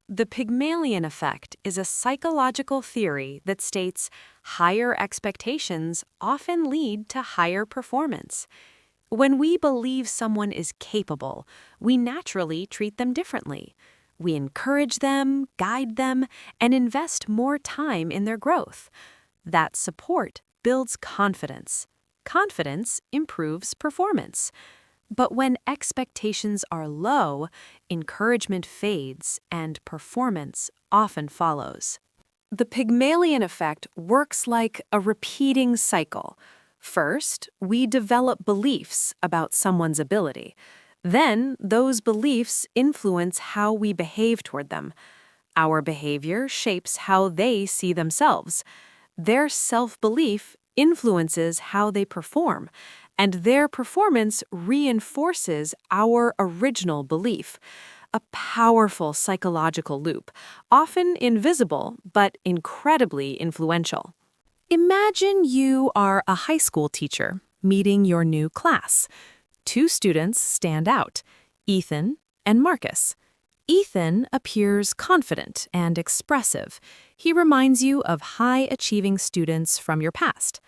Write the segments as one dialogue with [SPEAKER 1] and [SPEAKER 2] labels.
[SPEAKER 1] The Pygmalion Effect is a psychological theory that states higher expectations often lead to higher performance. When we believe someone is capable, we naturally treat them differently. We encourage them, guide them, and invest more time in their growth. That support builds confidence. Confidence improves performance. But when expectations are low, encouragement fades and performance often follows. The Pygmalion Effect works like a repeating cycle. First, we develop beliefs about someone's ability. Then, those beliefs influence how we behave toward them. Our behavior shapes how they see themselves. Their self-belief influences how they perform, and their performance reinforces our original belief. A powerful psychological loop, often invisible but incredibly influential. Imagine you are a high school teacher meeting your new class. Two students stand out, Ethan and Marcus. Ethan appears confident and expressive. He reminds you of high-achieving students from your past.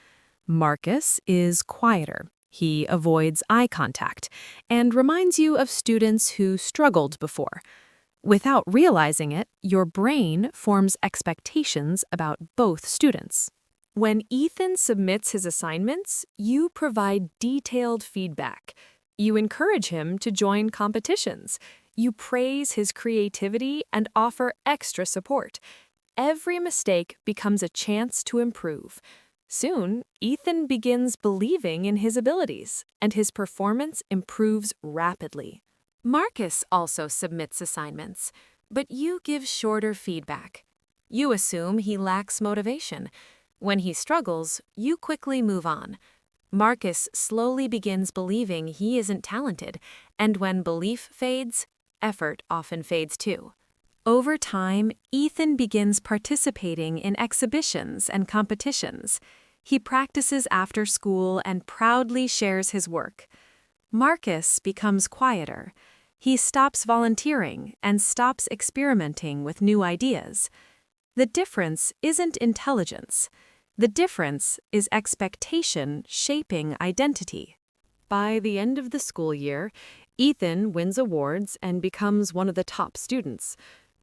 [SPEAKER 1] Marcus is quieter. He avoids eye contact and reminds you of students who struggled before. Without realizing it, your brain forms expectations about both students. When Ethan submits his assignments, you provide detailed feedback. You encourage him to join competitions. You praise his creativity and offer extra support. Every mistake becomes a chance to improve. Soon, Ethan begins believing in his abilities, and his performance improves rapidly. Marcus also submits assignments, but you give shorter feedback. You assume he lacks motivation. When he struggles, you quickly move on. Marcus slowly begins believing he isn't talented, and when belief fades, effort often fades too. Over time, Ethan begins participating in exhibitions and competitions. He practices after school and proudly shares his work. Marcus becomes quieter. He stops volunteering and stops experimenting with new ideas. The difference isn't intelligence. The difference is expectation shaping identity. By the end of the school year, Ethan wins awards and becomes one of the top students.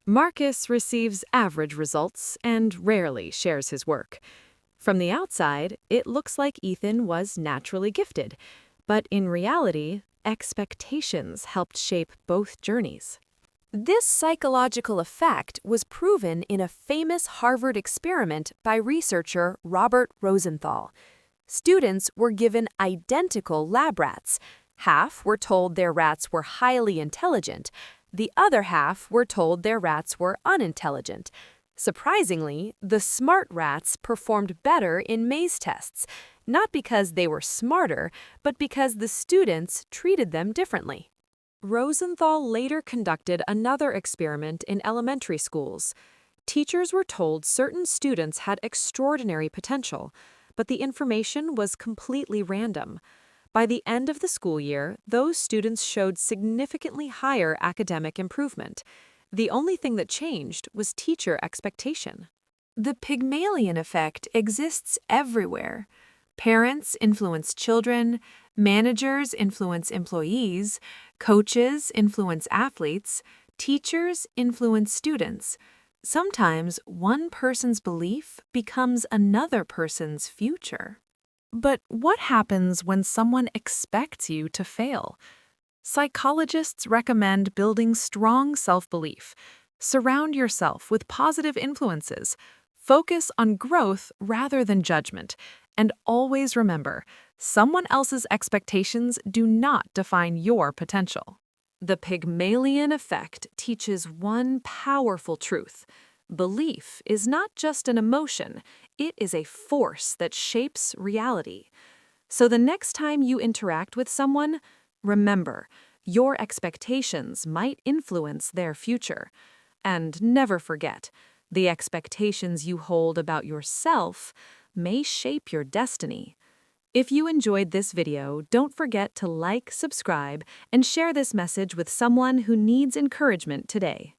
[SPEAKER 1] Marcus receives average results and rarely shares his work. From the outside, it looks like Ethan was naturally gifted, but in reality, expectations helped shape both journeys. This psychological effect was proven in a famous Harvard experiment by researcher Robert Rosenthal. Students were given identical lab rats. Half were told their rats were highly intelligent. The other half were told their rats were unintelligent. Surprisingly, the smart rats performed better in maze tests, not because they were smarter, but because the students treated them differently. Rosenthal later conducted another experiment in elementary schools. Teachers were told certain students had extraordinary potential, but the information was completely random. By the end of the school year, those students showed significantly higher academic improvement. The only thing that changed was teacher expectation. The Pygmalion Effect exists everywhere. Parents influence children, managers influence employees, coaches influence athletes, teachers influence students. Sometimes one person's belief becomes another person's future. But what happens when someone expects you to fail? Psychologists recommend building strong self-belief. Surround yourself with positive influences. Focus on growth rather than judgment. And always remember, someone else's expectations do not define your potential. The Pygmalion Effect teaches one powerful truth. Belief is not just an emotion, it is a force that shapes reality. So the next time you interact with someone, remember, your expectations might influence their future. And never forget, the expectations you hold about yourself may shape your destiny. If you enjoyed this video, don't forget to like, subscribe, and share this message with someone who needs encouragement today.